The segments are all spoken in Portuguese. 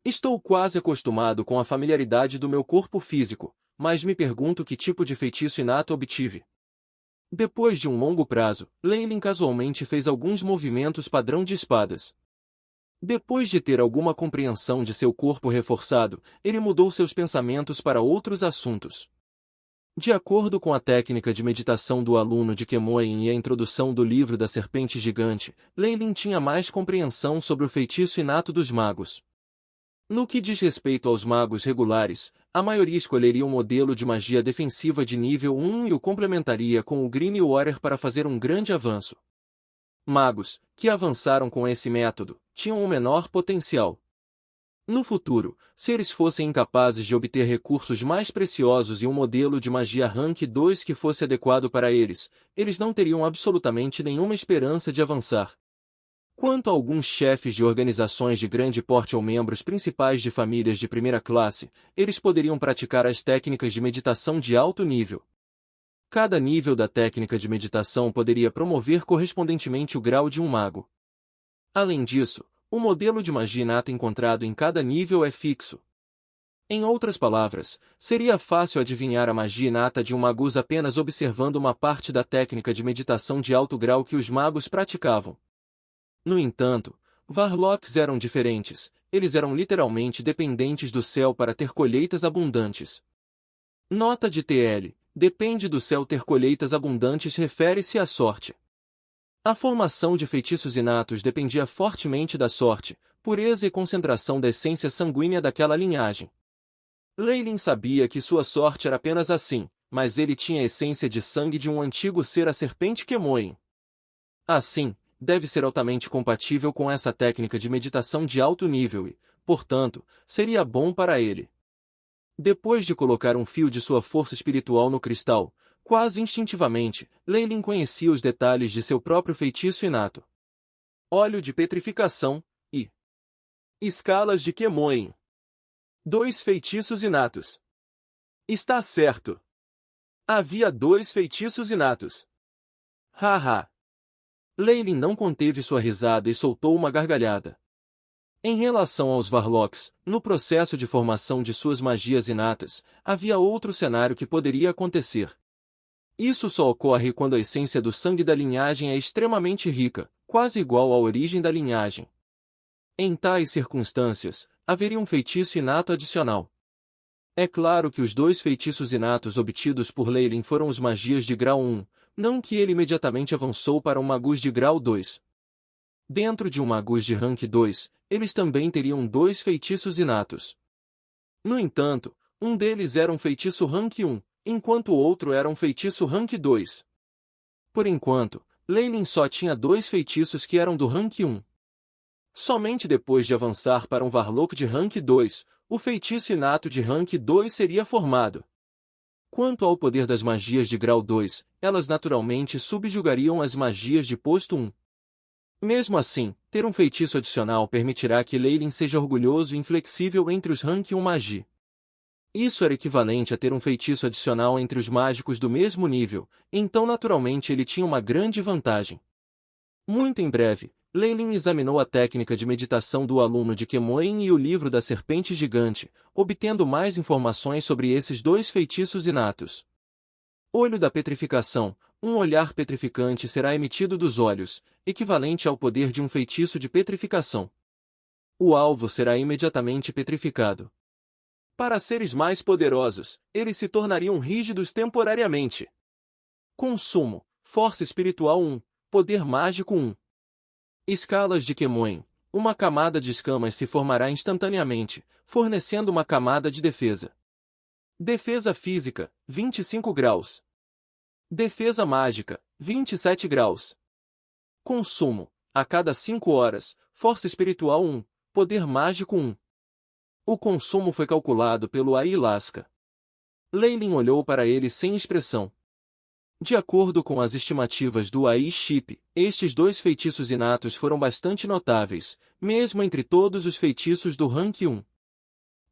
Estou quase acostumado com a familiaridade do meu corpo físico, mas me pergunto que tipo de feitiço inato obtive. Depois de um longo prazo, Leyline casualmente fez alguns movimentos padrão de espadas. Depois de ter alguma compreensão de seu corpo reforçado, ele mudou seus pensamentos para outros assuntos. De acordo com a técnica de meditação do aluno de Kemoen e a introdução do livro da Serpente Gigante, Leyline tinha mais compreensão sobre o feitiço inato dos magos. No que diz respeito aos magos regulares, a maioria escolheria um modelo de magia defensiva de nível 1 e o complementaria com o Green Warrior para fazer um grande avanço. Magos, que avançaram com esse método, tinham um menor potencial. No futuro, se eles fossem incapazes de obter recursos mais preciosos e um modelo de magia Rank 2 que fosse adequado para eles, eles não teriam absolutamente nenhuma esperança de avançar. Quanto a alguns chefes de organizações de grande porte ou membros principais de famílias de primeira classe, eles poderiam praticar as técnicas de meditação de alto nível. Cada nível da técnica de meditação poderia promover correspondentemente o grau de um mago. Além disso, o modelo de magia inata encontrado em cada nível é fixo. Em outras palavras, seria fácil adivinhar a magia inata de um magus apenas observando uma parte da técnica de meditação de alto grau que os magos praticavam. No entanto, Varlocks eram diferentes, eles eram literalmente dependentes do céu para ter colheitas abundantes. Nota de TL: depende do céu ter colheitas abundantes refere-se à sorte. A formação de feitiços inatos dependia fortemente da sorte, pureza e concentração da essência sanguínea daquela linhagem. Leyline sabia que sua sorte era apenas assim, mas ele tinha a essência de sangue de um antigo ser a serpente Kemoen. Assim, deve ser altamente compatível com essa técnica de meditação de alto nível e, portanto, seria bom para ele. Depois de colocar um fio de sua força espiritual no cristal, quase instintivamente, Leyline conhecia os detalhes de seu próprio feitiço inato. Óleo de petrificação e escalas de Kemoen. 2 feitiços inatos. Está certo. Havia 2 feitiços inatos. Haha. Leyline não conteve sua risada e soltou uma gargalhada. Em relação aos Varlocks, no processo de formação de suas magias inatas, havia outro cenário que poderia acontecer. Isso só ocorre quando a essência do sangue da linhagem é extremamente rica, quase igual à origem da linhagem. Em tais circunstâncias, haveria um feitiço inato adicional. É claro que os 2 feitiços inatos obtidos por Leyline foram os magias de grau 1, não que ele imediatamente avançou para um magus de grau 2. Dentro de um magus de rank 2, eles também teriam 2 feitiços inatos. No entanto, um deles era um feitiço rank 1, enquanto o outro era um feitiço rank 2. Por enquanto, Leyline só tinha 2 feitiços que eram do rank 1. Somente depois de avançar para um Varlock de rank 2, o feitiço inato de rank 2 seria formado. Quanto ao poder das magias de grau 2, elas naturalmente subjugariam as magias de posto 1. Mesmo assim, ter um feitiço adicional permitirá que Leyline seja orgulhoso e inflexível entre os rank 1 magi. Isso era equivalente a ter um feitiço adicional entre os mágicos do mesmo nível, então naturalmente ele tinha uma grande vantagem. Muito em breve, Leyline examinou a técnica de meditação do aluno de Kemoen e o livro da Serpente Gigante, obtendo mais informações sobre esses 2 feitiços inatos. Olho da petrificação. Um olhar petrificante será emitido dos olhos, equivalente ao poder de um feitiço de petrificação. O alvo será imediatamente petrificado. Para seres mais poderosos, eles se tornariam rígidos temporariamente. Consumo. Força espiritual 1. Poder mágico 1. Escalas de Kemoen. Uma camada de escamas se formará instantaneamente, fornecendo uma camada de defesa. Defesa física, 25 graus. Defesa mágica, 27 graus. Consumo. A cada 5 horas, força espiritual 1, poder mágico 1. O consumo foi calculado pelo Ayahuasca. Leyline olhou para ele sem expressão. De acordo com as estimativas do AI-Chip, estes 2 feitiços inatos foram bastante notáveis, mesmo entre todos os feitiços do rank 1.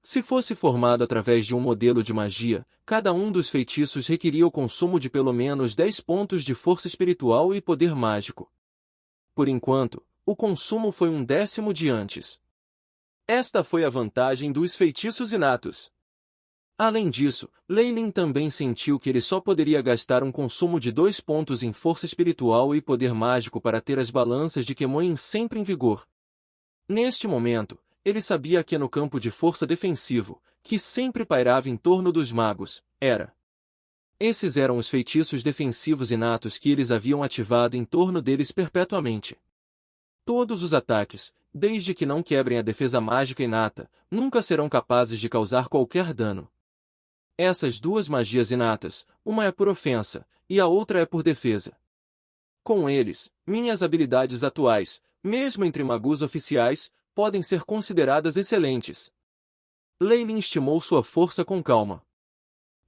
Se fosse formado através de um modelo de magia, cada um dos feitiços requeria o consumo de pelo menos 10 pontos de força espiritual e poder mágico. Por enquanto, o consumo foi 1/10 de antes. Esta foi a vantagem dos feitiços inatos. Além disso, Lei Lin também sentiu que ele só poderia gastar um consumo de 2 pontos em força espiritual e poder mágico para ter as balanças de Kemoin sempre em vigor. Neste momento, ele sabia que no campo de força defensivo, que sempre pairava em torno dos magos, esses eram os feitiços defensivos inatos que eles haviam ativado em torno deles perpetuamente. Todos os ataques, desde que não quebrem a defesa mágica inata, nunca serão capazes de causar qualquer dano. Essas duas magias inatas, uma é por ofensa, e a outra é por defesa. Com eles, minhas habilidades atuais, mesmo entre magos oficiais, podem ser consideradas excelentes. Lei Lin estimou sua força com calma.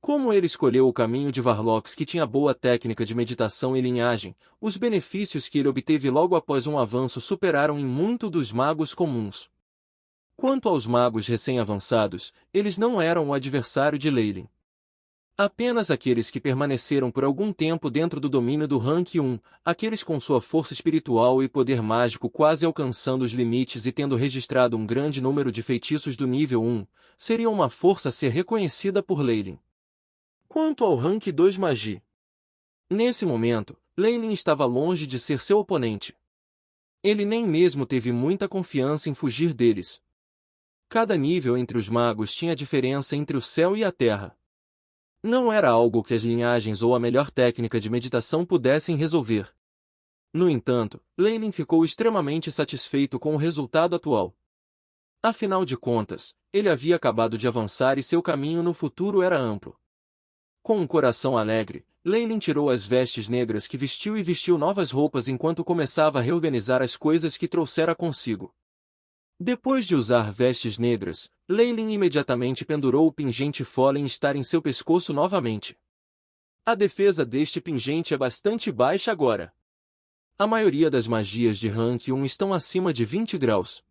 Como ele escolheu o caminho de Varlox que tinha boa técnica de meditação e linhagem, os benefícios que ele obteve logo após um avanço superaram em muito dos magos comuns. Quanto aos magos recém-avançados, eles não eram o adversário de Lei Lin. Apenas aqueles que permaneceram por algum tempo dentro do domínio do Rank 1, aqueles com sua força espiritual e poder mágico quase alcançando os limites e tendo registrado um grande número de feitiços do nível 1, seriam uma força a ser reconhecida por Lei Lin. Quanto ao Rank 2 Magi, nesse momento, Lei Lin estava longe de ser seu oponente. Ele nem mesmo teve muita confiança em fugir deles. Cada nível entre os magos tinha diferença entre o céu e a terra. Não era algo que as linhagens ou a melhor técnica de meditação pudessem resolver. No entanto, Lei Lin ficou extremamente satisfeito com o resultado atual. Afinal de contas, ele havia acabado de avançar e seu caminho no futuro era amplo. Com um coração alegre, Lei Lin tirou as vestes negras que vestiu e vestiu novas roupas enquanto começava a reorganizar as coisas que trouxera consigo. Depois de usar vestes negras, Lei Lin imediatamente pendurou o pingente Fallen Star em seu pescoço novamente. A defesa deste pingente é bastante baixa agora. A maioria das magias de Rank 1 estão acima de 20 graus.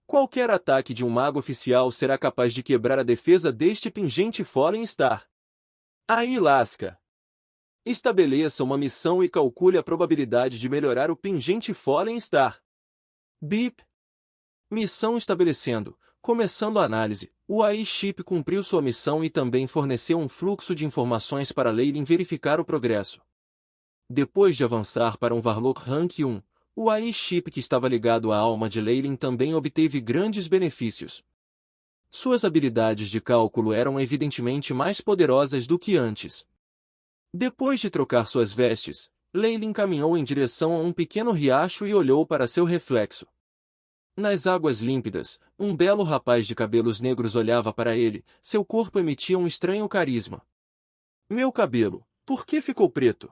Qualquer ataque de um mago oficial será capaz de quebrar a defesa deste pingente Fallen Star. Aí lasca! Estabeleça uma missão e calcule a probabilidade de melhorar o pingente Fallen Star. Bip! Missão estabelecendo. Começando a análise, o AI Chip cumpriu sua missão e também forneceu um fluxo de informações para Lei Lin verificar o progresso. Depois de avançar para um Varlock Rank 1, o AI Chip que estava ligado à alma de Lei Lin também obteve grandes benefícios. Suas habilidades de cálculo eram evidentemente mais poderosas do que antes. Depois de trocar suas vestes, Lei Lin caminhou em direção a um pequeno riacho e olhou para seu reflexo. Nas águas límpidas, um belo rapaz de cabelos negros olhava para ele, seu corpo emitia um estranho carisma. Meu cabelo, por que ficou preto?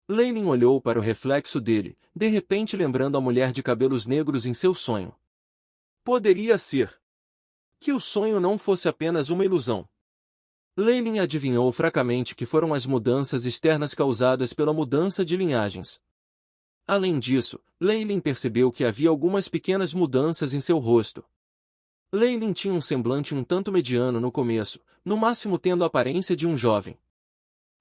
Lei Lin olhou para o reflexo dele, de repente lembrando a mulher de cabelos negros em seu sonho. Poderia ser que o sonho não fosse apenas uma ilusão. Lei Lin adivinhou fracamente que foram as mudanças externas causadas pela mudança de linhagens. Além disso, Lei Lin percebeu que havia algumas pequenas mudanças em seu rosto. Lei Lin tinha um semblante um tanto mediano no começo, no máximo tendo a aparência de um jovem.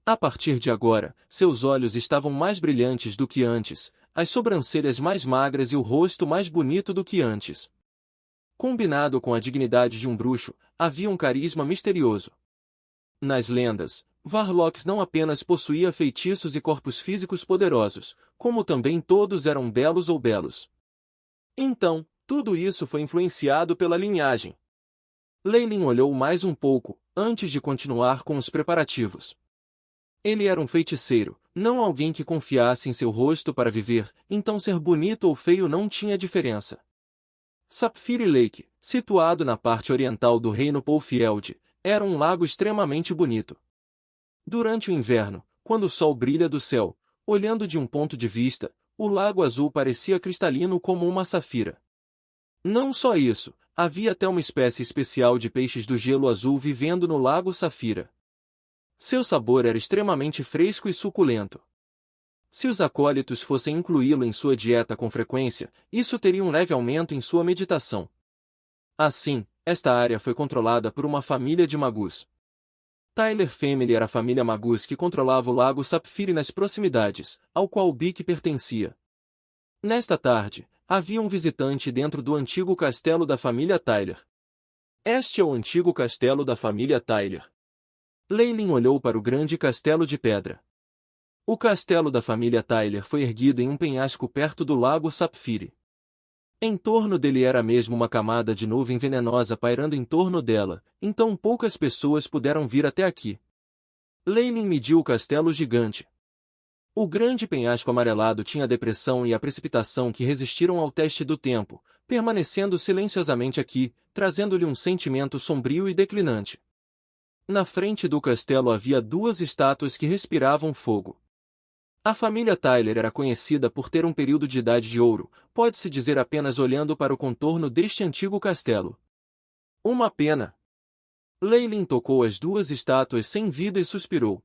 A partir de agora, seus olhos estavam mais brilhantes do que antes, as sobrancelhas mais magras e o rosto mais bonito do que antes. Combinado com a dignidade de um bruxo, havia um carisma misterioso. Nas lendas, Varlox não apenas possuía feitiços e corpos físicos poderosos, como também todos eram belos ou belos. Então, tudo isso foi influenciado pela linhagem. Lei Lin olhou mais um pouco, antes de continuar com os preparativos. Ele era um feiticeiro, não alguém que confiasse em seu rosto para viver, então ser bonito ou feio não tinha diferença. Sapphire Lake, situado na parte oriental do reino Polfield, era um lago extremamente bonito. Durante o inverno, quando o sol brilha do céu, olhando de um ponto de vista, o lago azul parecia cristalino como uma safira. Não só isso, havia até uma espécie especial de peixes do gelo azul vivendo no lago Safira. Seu sabor era extremamente fresco e suculento. Se os acólitos fossem incluí-lo em sua dieta com frequência, isso teria um leve aumento em sua meditação. Assim, esta área foi controlada por uma família de magus. Tyler Family era a família magus que controlava o lago Sapphire nas proximidades, ao qual Bic pertencia. Nesta tarde, havia um visitante dentro do antigo castelo da família Tyler. Este é o antigo castelo da família Tyler. Leilin olhou para o grande castelo de pedra. O castelo da família Tyler foi erguido em um penhasco perto do lago Sapphire. Em torno dele era mesmo uma camada de nuvem venenosa pairando em torno dela, então poucas pessoas puderam vir até aqui. Leilin mediu o castelo gigante. O grande penhasco amarelado tinha a depressão e a precipitação que resistiram ao teste do tempo, permanecendo silenciosamente aqui, trazendo-lhe um sentimento sombrio e declinante. Na frente do castelo havia duas estátuas que respiravam fogo. A família Tyler era conhecida por ter um período de idade de ouro, pode-se dizer apenas olhando para o contorno deste antigo castelo. Uma pena. Leilin tocou as duas estátuas sem vida e suspirou.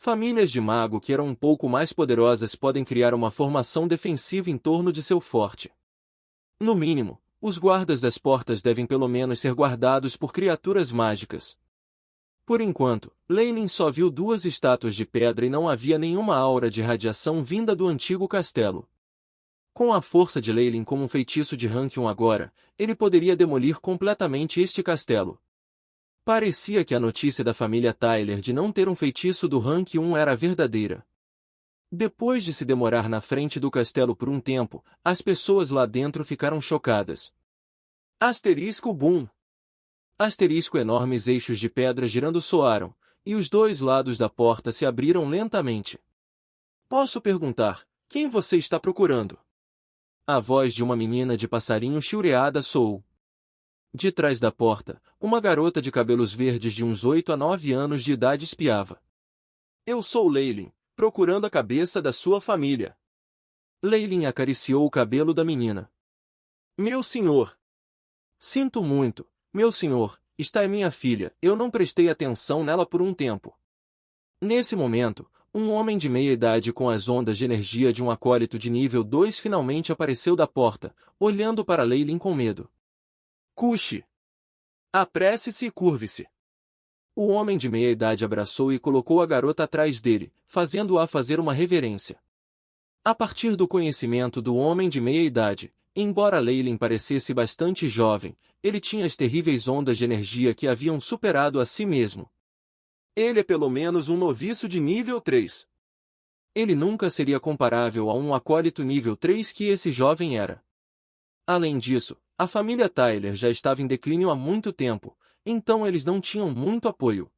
Famílias de mago que eram um pouco mais poderosas podem criar uma formação defensiva em torno de seu forte. No mínimo, os guardas das portas devem pelo menos ser guardados por criaturas mágicas. Por enquanto, Leilin só viu duas estátuas de pedra e não havia nenhuma aura de radiação vinda do antigo castelo. Com a força de Leilin como um feitiço de rank 1 agora, ele poderia demolir completamente este castelo. Parecia que a notícia da família Tyler de não ter um feitiço do rank 1 era verdadeira. Depois de se demorar na frente do castelo por um tempo, as pessoas lá dentro ficaram chocadas. Asterisco boom! Asterisco enormes eixos de pedra girando soaram, e os dois lados da porta se abriram lentamente. Posso perguntar, quem você está procurando? A voz de uma menina de passarinho chilreada soou. De trás da porta, uma garota de cabelos verdes de uns 8 a 9 anos de idade espiava. Eu sou Leilin, procurando a cabeça da sua família. Leilin acariciou o cabelo da menina. Meu senhor! Sinto muito, meu senhor, está é minha filha, eu não prestei atenção nela por um tempo. Nesse momento, um homem de meia idade com as ondas de energia de um acólito de nível 2 finalmente apareceu da porta, olhando para Leilin com medo. Cuxe! Apresse-se e curve-se. O homem de meia idade abraçou e colocou a garota atrás dele, fazendo-a fazer uma reverência. A partir do conhecimento do homem de meia idade, embora Leilin parecesse bastante jovem, ele tinha as terríveis ondas de energia que haviam superado a si mesmo. Ele é pelo menos um noviço de nível 3. Ele nunca seria comparável a um acólito nível 3 que esse jovem era. Além disso, a família Tyler já estava em declínio há muito tempo, então eles não tinham muito apoio.